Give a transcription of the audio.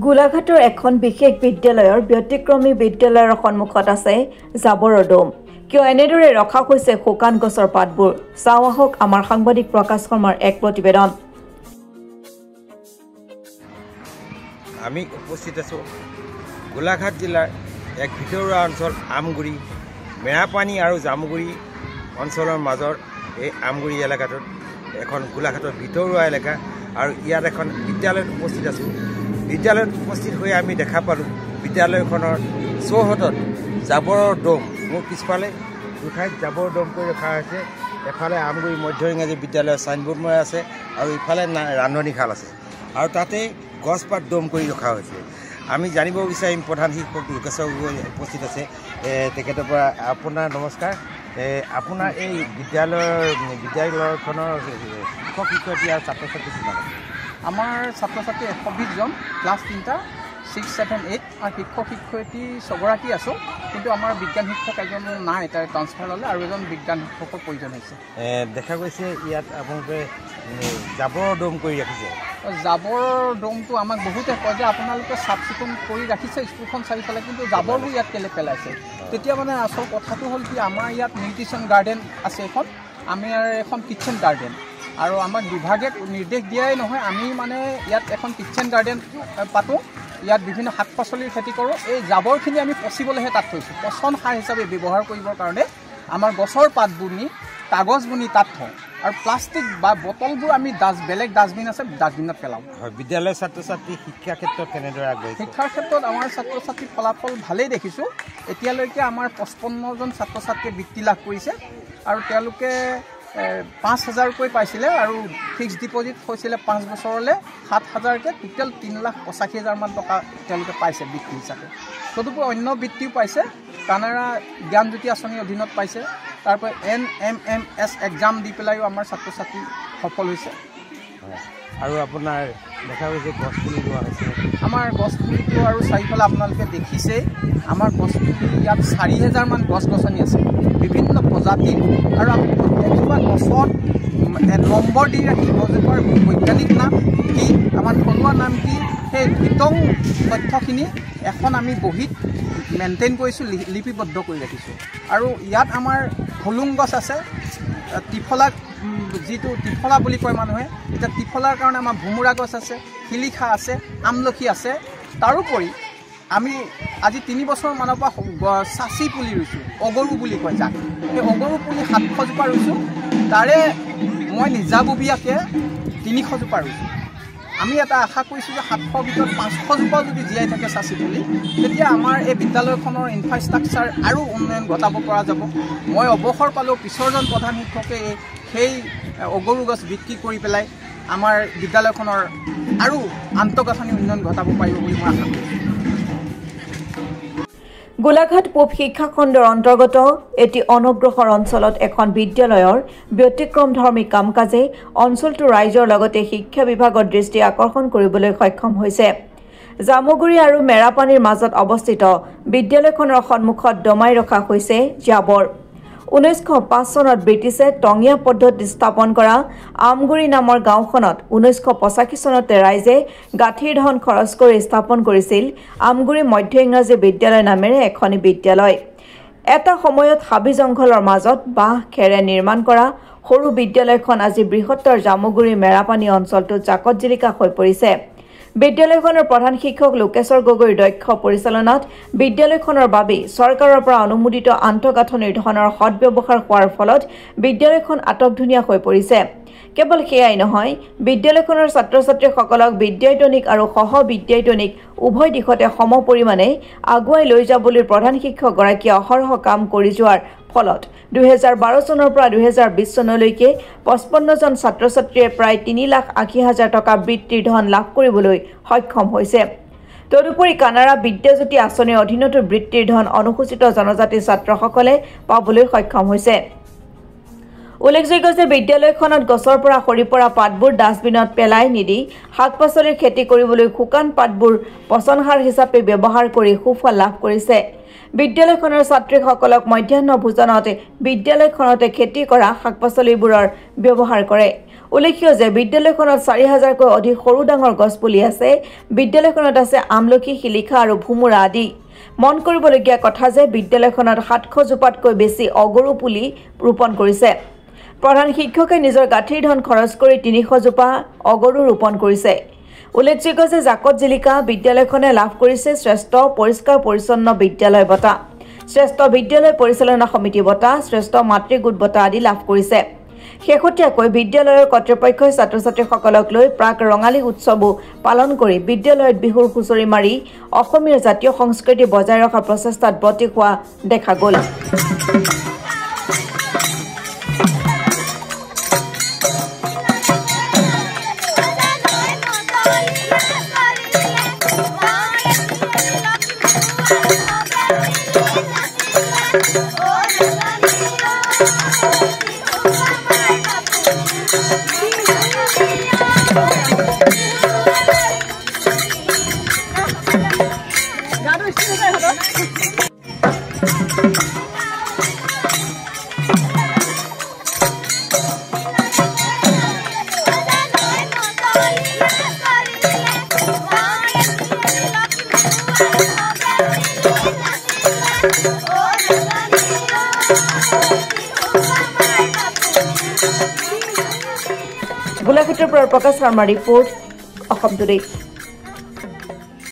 গোলাঘাটৰ এখন বিশেষ বিদ্যালয়ৰ ব্যতিক্ৰমী বিদ্যালয়ৰ সন্মুখত আছে জাবৰৰ দম। কিয় এনেদৰে ৰখা হৈছে শুকান গছৰ পাতবোৰ? চাওঁ আহক আমাৰ সাংবাদিক প্ৰকাশ শৰ্মাৰ এক প্ৰতিবেদন। আমি উপস্থিত আছোঁ গোলাঘাট জিলাৰ এক ভিতৰুৱা অঞ্চল আমগুৰি, মেৰাপানী আৰু জামুগুৰি অঞ্চলৰ মাজৰ এই আমগুৰি এলেকাটোত এখন গোলাঘাটৰ ভিতৰুৱা এলেকা আৰু ইয়াত এখন বিদ্যালয়ত উপস্থিত আছোঁ। বিদ্যালয়ত উপস্থিত হৈ আমি দেখা পালোঁ বিদ্যালয়খনৰ চৌহদত জাবৰৰ দম। মোৰ পিছফালে দুঠাইত জাবৰৰ দম কৰি ৰখা হৈছে। এফালে আমগুৰি মধ্য ইংৰাজী বিদ্যালয়ৰ ছাইনবোৰ্ড মৰা আছে আৰু ইফালে ৰান্ধনীশাল আছে আৰু তাতে গছপাত দম কৰি ৰখা হৈছে। আমি জানিব বিচাৰিম প্ৰধান শিক্ষক লোকেশ্বৰ গগৈ উপস্থিত আছে, তেখেতৰ পৰা। আপোনাৰ নমস্কাৰ। আপোনাৰ এই বিদ্যালয়খনৰ শিক্ষক শিক্ষয়িত্ৰী আৰু ছাত্ৰ ছাত্ৰী কিমান আছে? আমাৰ ছাত্ৰ ছাত্ৰী 120 জন, ক্লাছ 3টা 6, 7, 8 আৰু শিক্ষক শিক্ষয়িত্ৰী 6 আছোঁ। কিন্তু আমাৰ বিজ্ঞান শিক্ষক এজন নাই, তাৰ ট্ৰান্সফাৰ ল'লে আৰু এজন বিজ্ঞান শিক্ষকৰ প্ৰয়োজন হৈছে। দেখা গৈছে ইয়াত আপোনালোকে জাবৰৰ দম কৰি ৰাখিছে। জাবৰৰ দমটো আমাক বহুতে কয় যে আপোনালোকে চাফ চিকুণ কৰি ৰাখিছে স্কুলখন চাৰিওফালে, কিন্তু জাবৰবোৰ ইয়াত কেলৈ পেলাইছে? তেতিয়া মানে আচল কথাটো হ'ল কি, আমাৰ ইয়াত নিউট্ৰিশ্যন গাৰ্ডেন আছে এখন, আমি এখন কিটচেন গাৰ্ডেন, আৰু আমাক বিভাগে নিৰ্দেশ দিয়াই নহয়, আমি মানে ইয়াত এখন কিটচেন গাৰ্ডেন পাতোঁ। ইয়াত বিভিন্ন শাক পাচলিৰ খেতি কৰোঁ। এই জাবৰখিনি আমি পচিবলৈহে তাত থৈছোঁ, পচন সাৰ হিচাপে ব্যৱহাৰ কৰিবৰ কাৰণে। আমাৰ গছৰ পাতবোৰ নি কাগজ বুনি তাত থওঁ, আৰু প্লাষ্টিক বা বটলবোৰ আমি বেলেগ ডাষ্টবিন আছে, ডাষ্টবিনত পেলাওঁ। হয়, বিদ্যালয়ৰ ছাত্ৰ ছাত্ৰী শিক্ষাৰ ক্ষেত্ৰত কেনেদৰে আগবাঢ়িছে? শিক্ষাৰ ক্ষেত্ৰত আমাৰ ছাত্ৰ ছাত্ৰীৰ ফলাফল ভালেই দেখিছোঁ। এতিয়ালৈকে আমাৰ 55 জন ছাত্ৰ ছাত্ৰীয়ে বৃত্তি লাভ কৰিছে, আৰু তেওঁলোকে 5,000কৈ পাইছিলে, আৰু ফিক্সড ডিপজিট হৈছিলে 5 বছৰলৈ 7,000কৈ, টোটেল 3,85,000 মান টকা তেওঁলোকে পাইছে বৃত্তি হিচাপে। তদুপৰি অন্য বৃত্তিও পাইছে, কানাড়া জ্ঞানজ্যোতি আঁচনিৰ অধীনত পাইছে। তাৰপৰা NMMS এক্সাম দি পেলাইও আমাৰ ছাত্ৰ ছাত্ৰী সফল হৈছে। আৰু আপোনাৰ দেখা গৈছে গছপুলি ৰোৱা হৈছে। আমাৰ গছপুলিটো আৰু চাৰিওফালে আপোনালোকে দেখিছেই, আমাৰ গছপুলি ইয়াত 4,000 মান গছ গছনি আছে বিভিন্ন প্ৰজাতিৰ, আৰু আমি প্ৰত্যেকজোপা গছত নম্বৰ দি ৰাখি গছজোপাৰ বৈজ্ঞানিক নাম কি, আমাৰ থলুৱা নাম কি, সেই বিতং তথ্যখিনি এখন আমি বহীত মেইনটেইন কৰিছোঁ, লিপিবদ্ধ কৰি ৰাখিছোঁ। আৰু ইয়াত আমাৰ হুলুং গছ আছে, ত্ৰিফলা, যিটো ত্ৰিফলা বুলি কয় মানুহে, এতিয়া ত্ৰিফলাৰ কাৰণে আমাৰ ভোমোৰা গছ আছে, শিলিখা আছে, আমলখি আছে। তাৰোপৰি আমি আজি 3 বছৰমানৰ পৰা চাচি পুলি ৰুইছোঁ, অগৰু বুলি কয় যাক। সেই অগৰু পুলি 700 জোপা ৰুইছোঁ, তাৰে মই নিজাববীয়াকৈ 300 জোপা ৰুইছোঁ। আমি এটা আশা কৰিছোঁ যে 700 ভিতৰত 500 জোপা যদি জীয়াই থাকে চাচি পুলি, তেতিয়া আমাৰ এই বিদ্যালয়খনৰ ইনফ্ৰাষ্ট্ৰাকচাৰ আৰু উন্নয়ন ঘটাব পৰা যাব। মই অৱসৰ পালেও পিছৰজন প্ৰধান শিক্ষকে সেই অগৰু গছ বিক্ৰী কৰি পেলাই আমাৰ বিদ্যালয়খনৰ আৰু আন্তঃগাঁথনি উন্নয়ন ঘটাব পাৰিব বুলি মই আশা কৰিছোঁ। গোলাঘাট পূব শিক্ষা খণ্ডৰ অন্তৰ্গত এটি অনগ্ৰসৰ অঞ্চলত এখন বিদ্যালয়ৰ ব্যতিক্ৰমধৰ্মী কাম কাজে অঞ্চলটোৰ ৰাইজৰ লগতে শিক্ষা বিভাগৰ দৃষ্টি আকৰ্ষণ কৰিবলৈ সক্ষম হৈছে। জামুগুৰি আৰু মেৰাপানীৰ মাজত অৱস্থিত বিদ্যালয়খনৰ সন্মুখত দমাই ৰখা হৈছে জাবৰ। 1905 চনত ব্ৰিটিছে টঙীয়া পদ্ধতিত স্থাপন কৰা আমগুৰি নামৰ গাঁওখনত 1985 চনতে ৰাইজে গাঁঠিৰ ধন খৰচ কৰি স্থাপন কৰিছিল আমগুৰি মধ্য ইংৰাজী বিদ্যালয় নামেৰে এখনি বিদ্যালয়। এটা সময়ত হাবি জংঘলৰ মাজত বাঁহ খেৰে নিৰ্মাণ কৰা সৰু বিদ্যালয়খন আজি বৃহত্তৰ জামুগুৰি মেৰাপানী অঞ্চলটোত জাকত জিলিকা হৈ পৰিছে। বিদ্যালয়খনৰ প্ৰধান শিক্ষক লোকেশ্বৰ গগৈৰ দক্ষ পৰিচালনাত বিদ্যালয়খনৰ বাবে চৰকাৰৰ পৰা অনুমোদিত আন্তঃগাঁথনিৰ ধনৰ সদব্যৱহাৰ হোৱাৰ ফলত বিদ্যালয়খন আটকধুনীয়া হৈ পৰিছে। কেৱল সেয়াই নহয়, বিদ্যালয়খনৰ ছাত্ৰ ছাত্ৰীসকলক বিদ্যায়তনিক আৰু সহ বিদ্যায়তনিক উভয় দিশতে সম পৰিমাণে আগুৱাই লৈ যাবলৈ প্ৰধান শিক্ষকগৰাকীয়ে অহৰহ কাম কৰি যোৱাৰ ফলত 2012 চনৰ পৰা 2020 চনলৈকে 55 জন ছাত্ৰ ছাত্ৰীয়ে প্ৰায় 3,80,000 টকা বৃত্তিৰ ধন লাভ কৰিবলৈ সক্ষম হৈছে। তদুপৰি কানাড়া বিদ্যাজ্যোতি আঁচনিৰ অধীনতো বৃত্তিৰ ধন অনুসূচিত জনজাতিৰ ছাত্ৰসকলে পাবলৈ সক্ষম হৈছে। উল্লেখযোগ্য যে বিদ্যালয়খনত গছৰ পৰা সৰি পৰা পাতবোৰ ডাষ্টবিনত পেলাই নিদি শাক পাচলিৰ খেতি কৰিবলৈ শুকান পাতবোৰ পচন সাৰ হিচাপে ব্যৱহাৰ কৰি সুফল লাভ কৰিছে। বিদ্যালয়খনৰ ছাত্ৰীসকলক মধ্যাহ্ন ভোজনত বিদ্যালয়খনতে খেতি কৰা শাক পাচলিবোৰৰ ব্যৱহাৰ কৰে। উল্লেখ্য যে বিদ্যালয়খনত 4000কৈ অধিক সৰু ডাঙৰ গছপুলি আছে। বিদ্যালয়খনত আছে আমলখি, শিলিখা আৰু ভুমুৰা আদি। মন কৰিবলগীয়া কথা যে বিদ্যালয়খনত 700 জোপাতকৈ বেছি অগৰু পুলি ৰোপণ কৰিছে। প্ৰধান শিক্ষকে নিজৰ গাঁঠিৰ ধন খৰচ কৰি 300 জোপা অগৰু ৰোপণ কৰিছে। উল্লেখযোগ্য যে জাকত জিলিকা বিদ্যালয়খনে লাভ কৰিছে শ্ৰেষ্ঠ পৰিষ্কাৰ পৰিচ্ছন্ন বিদ্যালয় বঁটা, শ্ৰেষ্ঠ বিদ্যালয় পৰিচালনা সমিতি বঁটা, শ্ৰেষ্ঠ মাতৃগোট বঁটা আদি লাভ কৰিছে। শেহতীয়াকৈ বিদ্যালয়ৰ কৰ্তৃপক্ষই ছাত্ৰ-ছাত্ৰীসকলক লৈ প্ৰাক ৰঙালী উৎসৱো পালন কৰি বিদ্যালয়ত বিহুৰ হুঁচৰি মাৰি অসমীয়া জাতীয় সংস্কৃতি বজাই ৰখাৰ প্ৰচেষ্টাত ব্ৰতী হোৱা দেখা গ'ল। গোলাঘাটৰ পৰা প্ৰকাশ শৰ্মা ৰিপৰ্ট, অসম টুডে।